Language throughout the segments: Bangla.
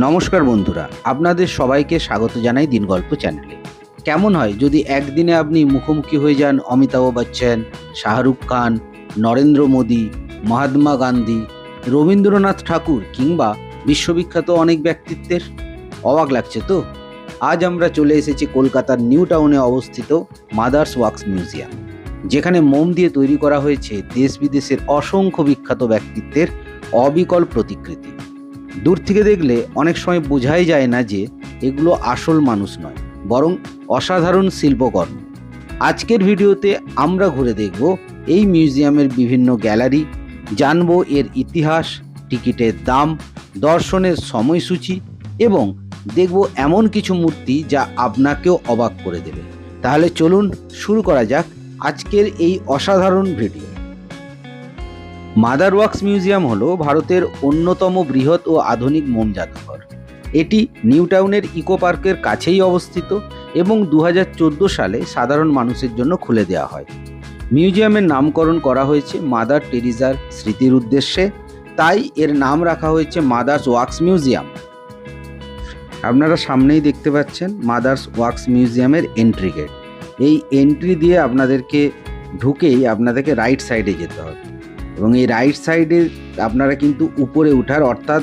নমস্কার বন্ধুরা, আপনাদের সবাইকে স্বাগত জানাই দিনগল্প চ্যানেলে। কেমন হয় যদি একদিনে আপনি মুখোমুখি হয়ে যান অমিতাভ বচ্চন, শাহরুখ খান, নরেন্দ্র মোদী, মহাত্মা গান্ধী, রবীন্দ্রনাথ ঠাকুর কিংবা বিশ্ববিখ্যাত অনেক ব্যক্তিত্বের? অবাক লাগছে তো? আজ আমরা চলে এসেছি কলকাতার নিউ টাউনে অবস্থিত মাদার্স ওয়াক্স মিউজিয়াম, যেখানে মোম দিয়ে তৈরি করা হয়েছে দেশ বিদেশের অসংখ্য বিখ্যাত ব্যক্তিত্বের অবিকল প্রতিকৃতি। দূর থেকে দেখলে অনেক সময় বোঝাই যায় না যে এগুলো আসল মানুষ নয়, বরং অসাধারণ শিল্পকর্ম। আজকের ভিডিওতে আমরা ঘুরে দেখব এই মিউজিয়ামের বিভিন্ন গ্যালারি, জানব এর ইতিহাস, টিকিটের দাম, দর্শনের সময়সূচি এবং দেখব এমন কিছু মূর্তি যা আপনাকেও অবাক করে দেবে। তাহলে চলুন শুরু করা যাক আজকের এই অসাধারণ ভিডিও। মাদার ওয়াক্স মিউজিয়াম হলো ভারতের অন্যতম বৃহৎ ও আধুনিক মোম জাদুঘর। এটি নিউ টাউনের ইকো পার্কের কাছেই অবস্থিত এবং 2014 সালে সাধারণ মানুষের জন্য খুলে দেওয়া হয়। মিউজিয়ামের নামকরণ করা হয়েছে মাদার টেরিজার স্মৃতির উদ্দেশ্যে, তাই এর নাম রাখা হয়েছে মাদার্স ওয়াক্স মিউজিয়াম। আপনারা সামনেই দেখতে পাচ্ছেন মাদার্স ওয়াক্স মিউজিয়ামের এন্ট্রি গেট। এই এন্ট্রি দিয়ে আপনাদেরকে ঢুকেই আপনাদেরকে রাইট সাইডে যেতে হবে এবং এই রাইট সাইডে আপনারা কিন্তু উপরে ওঠার, অর্থাৎ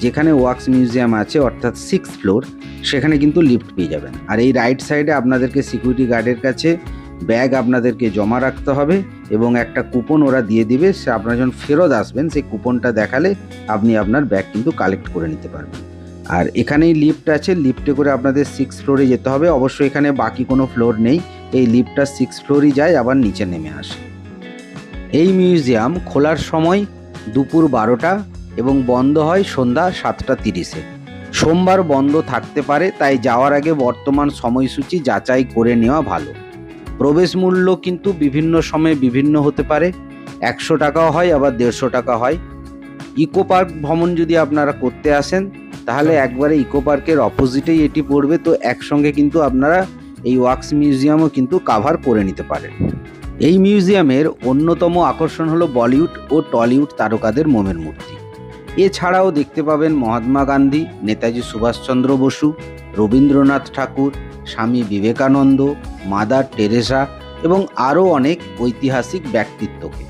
যেখানে ওয়াক্স মিউজিয়াম আছে অর্থাৎ 6th ফ্লোর, সেখানে কিন্তু লিফট পেয়ে যাবেন। আর এই রাইট সাইডে আপনাদেরকে সিকিউরিটি গার্ডের কাছে ব্যাগ আপনাদেরকে জমা রাখতে হবে এবং একটা কুপন ওরা দিয়ে দিবে। সে আপনারা যখন ফেরত আসবেন সেই কুপনটা দেখালে আপনি আপনার ব্যাগ কিন্তু কালেক্ট করে নিতে পারবেন। আর এখানেই লিফট আছে, লিফটে করে আপনাদের 6th ফ্লোরে যেতে হবে। অবশ্যই এখানে বাকি কোনো ফ্লোর নেই, এই লিফটটা 6th ফ্লোরই যায়, আবার নিচে নেমে আসে। এই মিউজিয়াম খোলার সময় দুপুর 12টা এবং বন্ধ হয় সন্ধ্যা 7:30-এ। সোমবার বন্ধ থাকতে পারে, তাই যাওয়ার আগে বর্তমান সময়সূচি যাচাই করে নেওয়া ভালো। প্রবেশ মূল্য কিন্তু বিভিন্ন সময়ে বিভিন্ন হতে পারে, 100 টাকাও হয়, আবার 150 টাকা হয়। ইকো পার্ক ভ্রমণ যদি আপনারা করতে আসেন তাহলে একবারে ইকো পার্কের অপোজিটেই এটি পড়বে, তো একসঙ্গে কিন্তু আপনারা এই ওয়াক্স মিউজিয়ামও কিন্তু কাভার করে নিতে পারেন। এই মিউজিয়ামের অন্যতম আকর্ষণ হলো বলিউড ও টলিউড তারকাদের মোমের মূর্তি। এছাড়াও দেখতে পাবেন মহাত্মা গান্ধী, নেতাজি সুভাষচন্দ্র বসু, রবীন্দ্রনাথ ঠাকুর, স্বামী বিবেকানন্দ, মাদার টেরেসা এবং আরও অনেক ঐতিহাসিক ব্যক্তিত্বকে।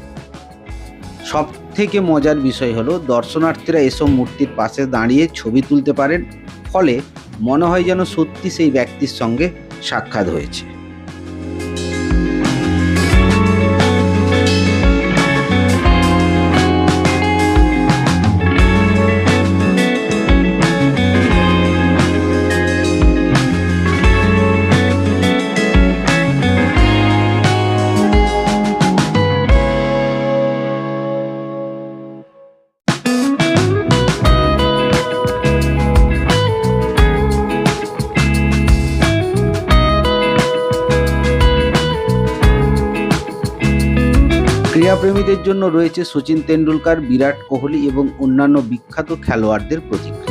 সব থেকে মজার বিষয় হলো দর্শনার্থীরা এসব মূর্তির পাশে দাঁড়িয়ে ছবি তুলতে পারেন, ফলে মনে হয় যেন সত্যি সেই ব্যক্তির সঙ্গে সাক্ষাৎ হয়েছে। ক্রীড়াপ্রেমীদের জন্য রয়েছে সচিন তেন্ডুলকর, বিরাট কোহলি এবং অন্যান্য বিখ্যাত খেলোয়াড়দের প্রতিকৃতি।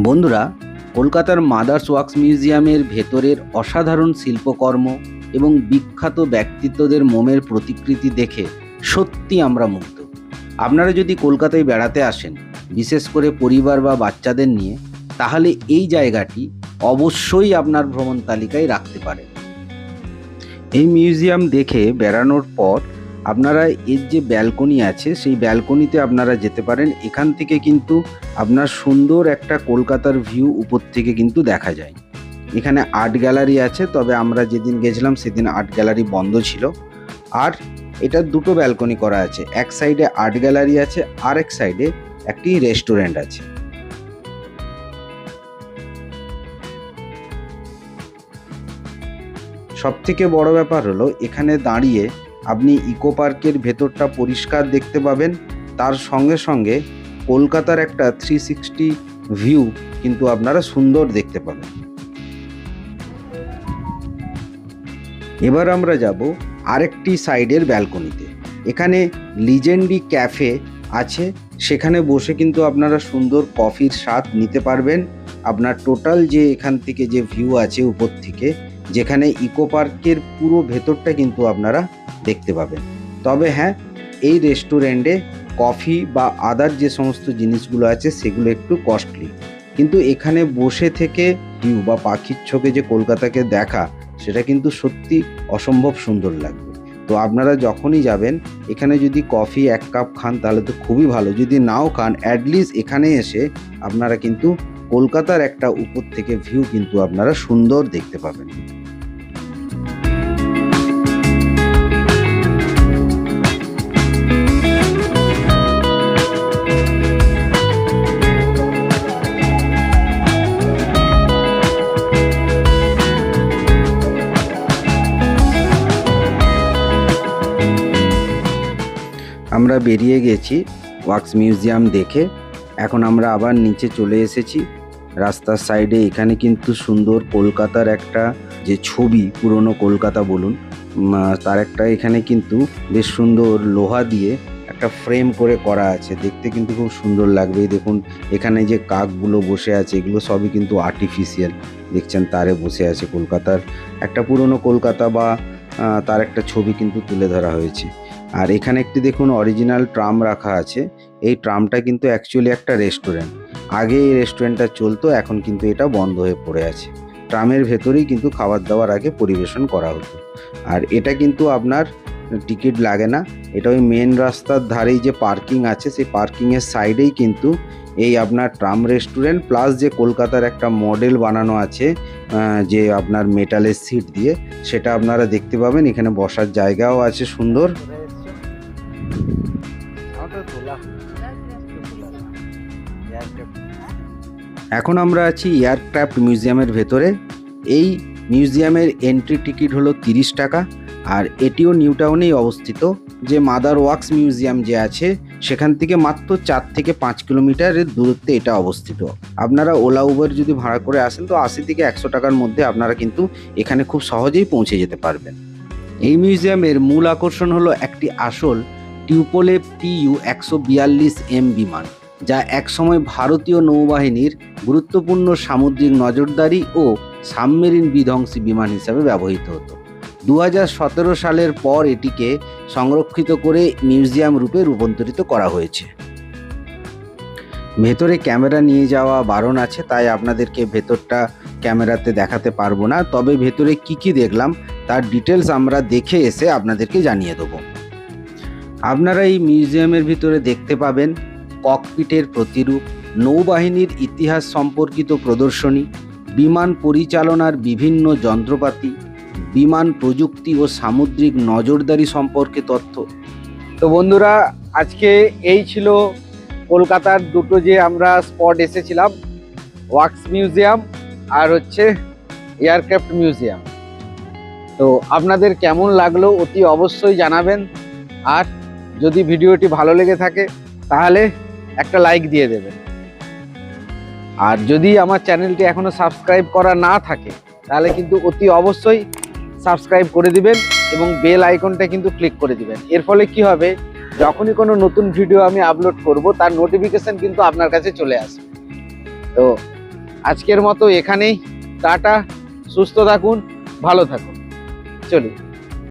বন্ধুরা, কলকাতার মাদার্স ওয়াক্স মিউজিয়ামের ভেতরের অসাধারণ শিল্পকর্ম এবং বিখ্যাত ব্যক্তিত্বদের মোমের প্রতিকৃতি দেখে সত্যি আমরা মুগ্ধ। আপনারা যদি কলকাতায় বেড়াতে আসেন, বিশেষ করে পরিবার বা বাচ্চাদের নিয়ে, তাহলে এই জায়গাটি অবশ্যই আপনার ভ্রমণ তালিকায় রাখতে পারেন। এই মিউজিয়াম দেখে বেড়ানোর পর আপনারা এর যে ব্যালকনি আছে সেই ব্যালকনিতে আপনারা যেতে পারেন। এখান থেকে কিন্তু আপনার সুন্দর একটা কলকাতার ভিউ উপর থেকে কিন্তু দেখা যায়। এখানে আর্ট গ্যালারি আছে, তবে আমরা যেদিন গেছিলাম সেদিন আর্ট গ্যালারি বন্ধ ছিল। আর এটা দুটো ব্যালকনি করা আছে, এক সাইডে আর্ট গ্যালারি আছে আর এক সাইডে একটি রেস্টুরেন্ট আছে। সবথেকে বড় ব্যাপার হলো এখানে দাঁড়িয়ে আপনি ইকো পার্কের ভেতরটা পরিষ্কার দেখতে পাবেন, তার সঙ্গে সঙ্গে কলকাতার একটা 360 ভিউ কিন্তু আপনারা সুন্দর দেখতে পাবেন। এবার আমরা যাব আরেকটি সাইডের ব্যালকনিতে। এখানে লিজেন্ডি ক্যাফে আছে, সেখানে বসে কিন্তু আপনারা সুন্দর কফির স্বাদ নিতে পারবেন। আপনার টোটাল যে এখান থেকে যে ভিউ আছে উপর থেকে, যেখানে ইকো পার্কের পুরো ভেতরটা কিন্তু আপনারা দেখতে পাবেন। তবে হ্যাঁ, এই রেস্টুরেন্টে কফি বা আদার যে সমস্ত জিনিসগুলো আছে সেগুলো একটু কস্টলি, কিন্তু এখানে বসে থেকে ভিউ বা পাখির চোখে যে কলকাতাকে দেখা, সেটা কিন্তু সত্যি অসম্ভব সুন্দর লাগবে। তো আপনারা যখনই যাবেন এখানে যদি কফি 1 কাপ খান তাহলে তো খুবই ভালো, যদি নাও খান অ্যাটলিস্ট এখানে এসে আপনারা কিন্তু কলকাতার একটা উপর থেকে ভিউ কিন্তু আপনারা সুন্দর দেখতে পাবেন। আমরা বেরিয়ে গেছি ওয়াক্স মিউজিয়াম দেখে। এখন আমরা আবার নিচে চলে এসেছি রাস্তার সাইডে। এখানে কিন্তু সুন্দর কলকাতার একটা যে ছবি, পুরনো কলকাতা বলুন, তার একটা এখানে কিন্তু বেশ সুন্দর লোহা দিয়ে একটা ফ্রেম করে করা আছে, দেখতে কিন্তু খুব সুন্দর লাগবে। দেখুন এখানে যে কাকগুলো বসে আছে এগুলো সবই কিন্তু আর্টিফিশিয়াল, দেখছেন তারে বসে আছে। কলকাতার একটা পুরনো কলকাতা বা তার একটা ছবি কিন্তু তুলে ধরা হয়েছে। আর এখানে একটি দেখুন অরিজিনাল ট্রাম রাখা আছে। এই ট্রামটা কিন্তু অ্যাকচুয়ালি একটা রেস্টুরেন্ট, আগে এই রেস্টুরেন্টটা চলতো, এখন কিন্তু এটা বন্ধ হয়ে পড়ে আছে। ট্রামের ভেতরেই কিন্তু খাবার দাবার আগে পরিবেশন করা হতো। আর এটা কিন্তু আপনার টিকিট লাগে না, এটা ওই মেন রাস্তার ধারেই যে পার্কিং আছে সেই পার্কিংয়ের সাইডেই কিন্তু এই আপনার ট্রাম রেস্টুরেন্ট, প্লাস যে কলকাতার একটা মডেল বানানো আছে যে আপনার মেটালের সিট দিয়ে, সেটা আপনারা দেখতে পাবেন। এখানে বসার জায়গাও আছে সুন্দর। এখন আমরা আছি এয়ারক্রাফট মিউজিয়ামের ভেতরে। এই মিউজিয়ামের এন্ট্রি টিকিট হলো 30 টাকা। আর এটিও নিউ টাউনেই অবস্থিত। যে মাদার ওয়াক্স মিউজিয়াম যে আছে সেখান থেকে মাত্র 4 থেকে 5 কিলোমিটারের দূরত্বে এটা অবস্থিত। আপনারা ওলা উবের যদি ভাড়া করে আসেন তো 80 থেকে 100 টাকার মধ্যে আপনারা কিন্তু এখানে খুব সহজেই পৌঁছে যেতে পারবেন। এই মিউজিয়ামের মূল আকর্ষণ হলো একটি আসল টিউপোলেভ TU-142M বিমান, যা একসময় ভারতীয় নৌবাহিনীর গুরুত্বপূর্ণ সামুদ্রিক নজরদারি ও সাবমেরিন বিধ্বংসী বিমান হিসাবে ব্যবহৃত হতো। 2017 সালের পর এটিকে সংরক্ষিত করে মিউজিয়াম রূপে রূপান্তরিত করা হয়েছে। ভেতরে ক্যামেরা নিয়ে যাওয়া বারণ আছে, তাই আপনাদেরকে ভেতরটা ক্যামেরাতে দেখাতে পারবো না। তবে ভেতরে কি দেখলাম তার ডিটেলস আমরা দেখে এসে আপনাদেরকে জানিয়ে দেবো। আপনারা এই মিউজিয়ামের ভিতরে দেখতে পাবেন ককপিটের প্রতিরূপ, নৌবাহিনীর ইতিহাস সম্পর্কিত প্রদর্শনী, বিমান পরিচালনার বিভিন্ন যন্ত্রপাতি, বিমান প্রযুক্তি ও সামুদ্রিক নজরদারি সম্পর্কে তথ্য। তো বন্ধুরা, আজকে এই ছিল কলকাতার দুটো যে আমরা স্পট এসেছিলাম, ওয়াক্স মিউজিয়াম আর হচ্ছে এয়ারক্রাফট মিউজিয়াম। তো আপনাদের কেমন লাগলো অতি অবশ্যই জানাবেন। আর যদি ভিডিওটি ভালো লেগে থাকে তাহলে একটা লাইক দিয়ে দেবেন। আর যদি আমার চ্যানেলটি এখনো সাবস্ক্রাইব করা না থাকে তাহলে কিন্তু অতি অবশ্যই সাবস্ক্রাইব করে দিবেন এবং বেল আইকনটা কিন্তু ক্লিক করে দিবেন। এর ফলে কি হবে, যখনই কোনো নতুন ভিডিও আমি আপলোড করব তার নোটিফিকেশন কিন্তু আপনার কাছে চলে আসবে। তো আজকের মতো এখানেই টাটা, সুস্থ থাকুন, ভালো থাকুন, চলুন।